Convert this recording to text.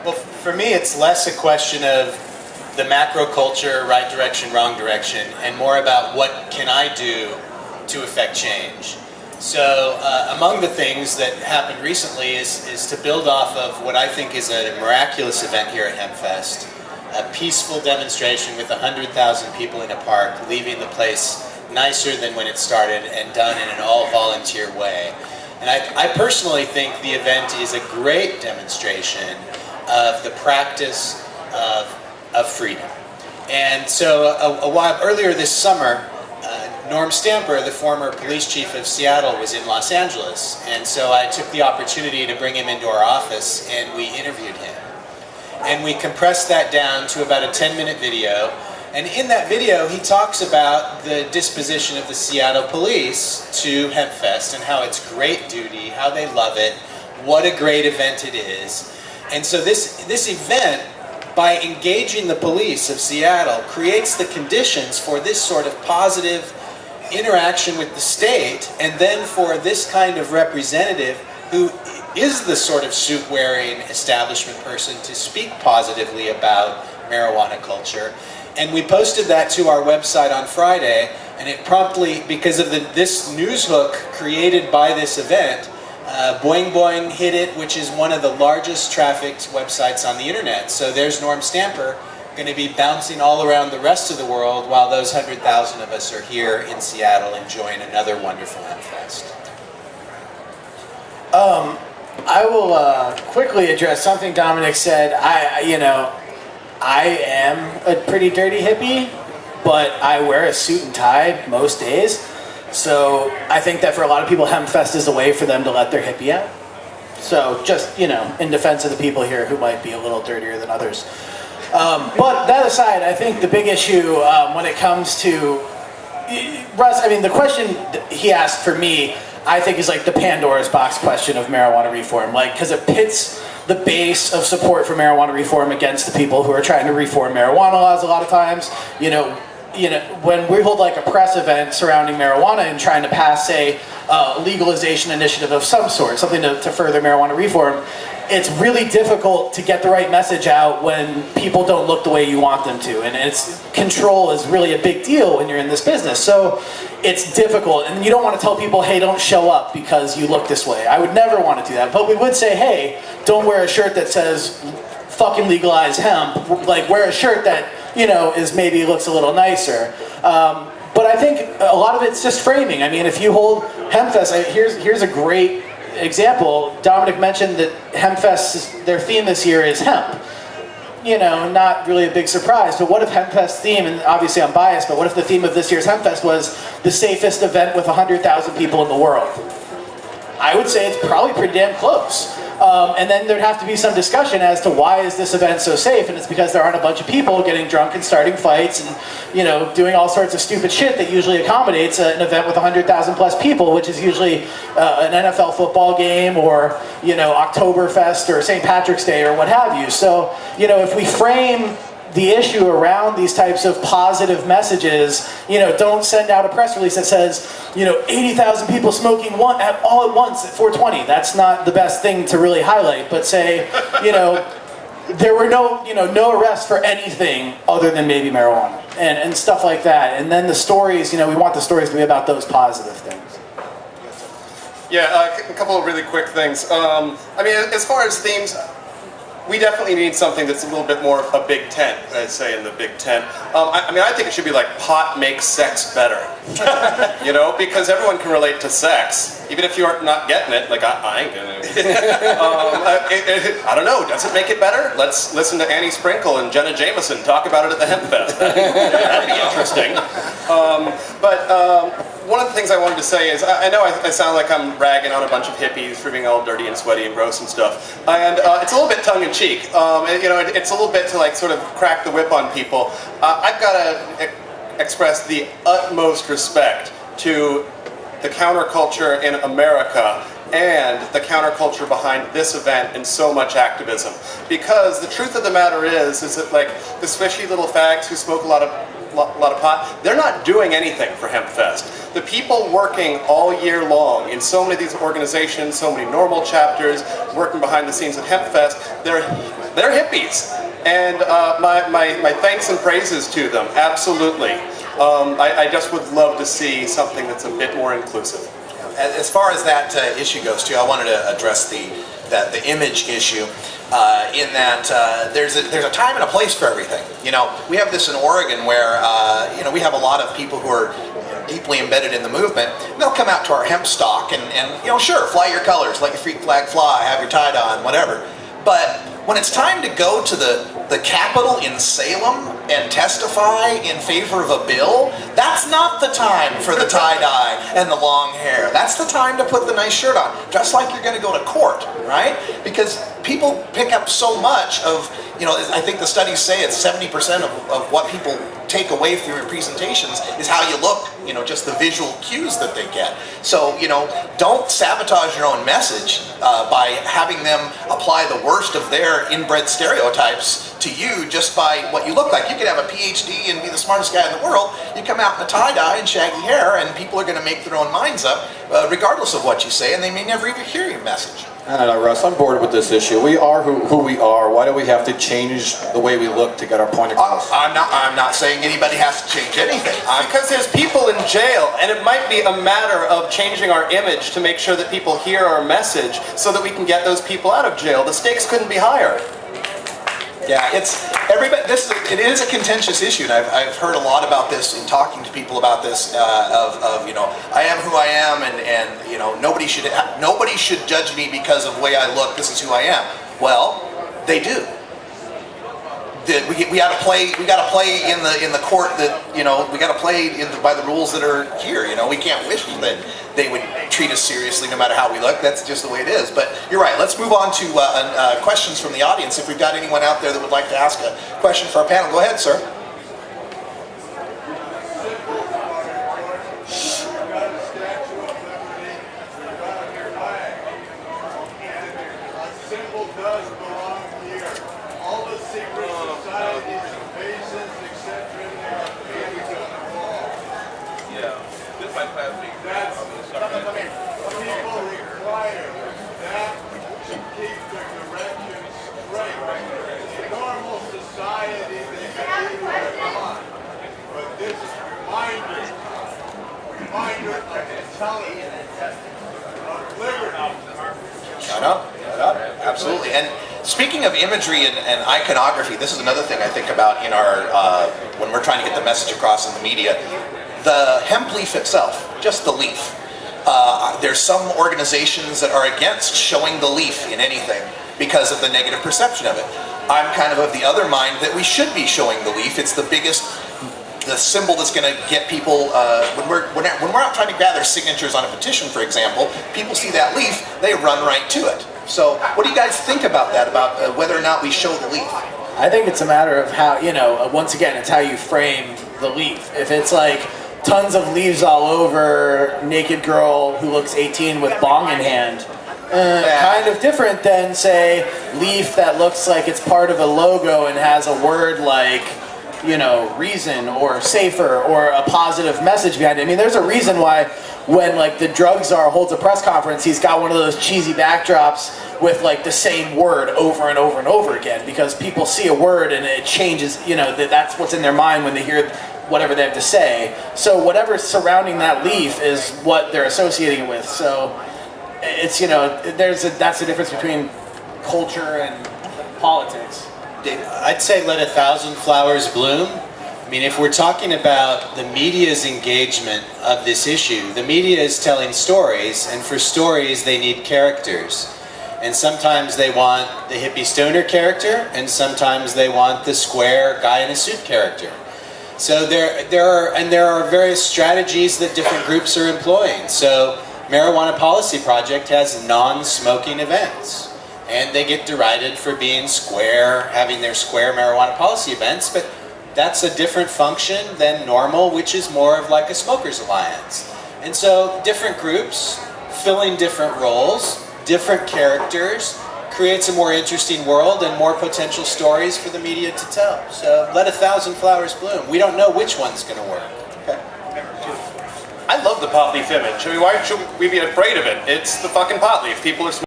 Well, for me, it's less a question of the macro culture, right direction, wrong direction, and more about what can I do to affect change. So among the things that happened recently is to build off of what I think is a miraculous event here at Hempfest, a peaceful demonstration with 100,000 people in a park, leaving the place nicer than when it started and done in an all-volunteer way. And I personally think the event is a great demonstration of the practice of freedom. And so a while earlier this summer, Norm Stamper, the former police chief of Seattle, was in Los Angeles. And so I took the opportunity to bring him into our office and we interviewed him. And we compressed that down to about a 10-minute video. And in that video, he talks about the disposition of the Seattle police to Hempfest and how it's great duty, how they love it, what a great event it is. And so this event, by engaging the police of Seattle, creates the conditions for this sort of positive interaction with the state, and then for this kind of representative who is the sort of suit-wearing establishment person to speak positively about marijuana culture. And we posted that to our website on Friday, and it promptly, because of this news hook created by this event, Boing Boing hit it, which is one of the largest trafficked websites on the internet. So there's Norm Stamper going to be bouncing all around the rest of the world while those 100,000 of us are here in Seattle enjoying another wonderful Hempfest. I will quickly address something Dominic said. I am a pretty dirty hippie, but I wear a suit and tie most days. So I think that for a lot of people, Hempfest is a way for them to let their hippie out. So just, in defense of the people here who might be a little dirtier than others. But that aside, I think the big issue when it comes to Russ, the question he asked for me, I think is like the Pandora's box question of marijuana reform, because it pits the base of support for marijuana reform against the people who are trying to reform marijuana laws a lot of times. When we hold like a press event surrounding marijuana and trying to pass a legalization initiative of some sort, something to further marijuana reform, it's really difficult to get the right message out when people don't look the way you want them to. And control is really a big deal when you're in this business. So it's difficult, and you don't want to tell people, hey, don't show up because you look this way. I would never want to do that. But we would say, hey, don't wear a shirt that says fucking legalize hemp. Like, wear a shirt that, is maybe looks a little nicer. But I think a lot of it's just framing. If you hold Hempfest, here's a great example. Dominic mentioned that Hempfest, their theme this year is hemp. Not really a big surprise, but what if Hempfest's theme, and obviously I'm biased, but what if the theme of this year's Hempfest was the safest event with 100,000 people in the world? I would say it's probably pretty damn close. And then there'd have to be some discussion as to why is this event so safe, and it's because there aren't a bunch of people getting drunk and starting fights and doing all sorts of stupid shit that usually accommodates an event with 100,000 plus people, which is usually an NFL football game or Oktoberfest or St. Patrick's Day or what have you. So if we frame the issue around these types of positive messages, don't send out a press release that says, 80,000 people smoking all at once at 420. That's not the best thing to really highlight, but say, there were no arrests for anything other than maybe marijuana and stuff like that. And then the stories, we want the stories to be about those positive things. Yeah, a couple of really quick things. As far as themes, we definitely need something that's a little bit more of a big tent, I'd say, in the big tent. I think it should be like pot makes sex better. Because everyone can relate to sex, even if you're not getting it. Like, I ain't getting it. I don't know, does it make it better? Let's listen to Annie Sprinkle and Jenna Jameson talk about it at the Hempfest. That'd be interesting. One of the things I wanted to say is, I know I sound like I'm ragging on a bunch of hippies for being all dirty and sweaty and gross and stuff, and it's a little bit tongue-in-cheek. It's a little bit to sort of crack the whip on people. I've got to express the utmost respect to the counterculture in America and the counterculture behind this event and so much activism. Because the truth of the matter is that like the squishy little fags who smoke a lot of pot, they're not doing anything for Hempfest. The people working all year long in so many of these organizations, so many normal chapters, working behind the scenes at Hempfest, they're hippies. And my thanks and praises to them, absolutely. I just would love to see something that's a bit more inclusive. As far as that issue goes, too, I wanted to address the image issue in that there's a time and a place for everything. You know, we have this in Oregon where you know, we have a lot of people who are deeply embedded in the movement. And they'll come out to our hemp stock and you know, sure, fly your colors, let your freak flag fly, have your tie on, whatever. But when it's time to go to the Capitol in Salem and testify in favor of a bill, that's not the time for the tie-dye and the long hair. That's the time to put the nice shirt on, just like you're going to go to court, right? Because people pick up so much of, you know, I think the studies say it's 70% of what people take away from your presentations is how you look, you know, just the visual cues that they get. So, you know, don't sabotage your own message by having them apply the worst of their inbred stereotypes to you just by what you look like. You could have a PhD and be the smartest guy in the world. You come out in a tie-dye and shaggy hair and people are going to make their own minds up regardless of what you say, and they may never even hear your message. I don't know, Russ, I'm bored with this issue. We are who we are. Why do we have to change the way we look to get our point across? I'm not saying anybody has to change anything. Because there's people in jail, and it might be a matter of changing our image to make sure that people hear our message so that we can get those people out of jail. The stakes couldn't be higher. Yeah, it's everybody. It is a contentious issue, and I've heard a lot about this in talking to people about this. Of you know, I am who I am, and you know, nobody should judge me because of the way I look. This is who I am. Well, they do. We got to play. We got to play in the court that, you know, we got to play by the rules that are here. You know, we can't wish that they would treat us seriously no matter how we look. That's just the way it is. But you're right. Let's move on to questions from the audience. If we've got anyone out there that would like to ask a question for our panel, go ahead, sir. Shut up. Absolutely. And speaking of imagery and iconography, this is another thing I think about in our when we're trying to get the message across in the media. The hemp leaf itself, just the leaf. There's some organizations that are against showing the leaf in anything because of the negative perception of it. I'm kind of the other mind that we should be showing the leaf. It's the symbol that's going to get people, when we're out trying to gather signatures on a petition, for example, people see that leaf, they run right to it. So what do you guys think about that, about whether or not we show the leaf? I think it's a matter of how, you know, once again, it's how you frame the leaf. If it's like tons of leaves all over, naked girl who looks 18 with bong in hand, kind of different than, say, leaf that looks like it's part of a logo and has a word like, you know, reason or safer or a positive message behind it. I mean, there's a reason why when like the drug czar holds a press conference, he's got one of those cheesy backdrops with like the same word over and over and over again, because people see a word and it changes, you know, that's what's in their mind when they hear whatever they have to say. So whatever's surrounding that leaf is what they're associating it with. So it's, you know, that's the difference between culture and politics. I'd say let 1,000 flowers bloom. I mean, if we're talking about the media's engagement of this issue, the media is telling stories, and for stories they need characters. And sometimes they want the hippie stoner character, and sometimes they want the square guy in a suit character. So there are various strategies that different groups are employing. So Marijuana Policy Project has non-smoking events. And they get derided for being square, having their square marijuana policy events, but that's a different function than normal, which is more of like a smokers alliance. And so different groups filling different roles, different characters, creates a more interesting world and more potential stories for the media to tell. So let 1,000 flowers bloom. We don't know which one's going to work. Okay. I love the pot leaf image. I mean, why should we be afraid of it? It's the fucking pot leaf. People are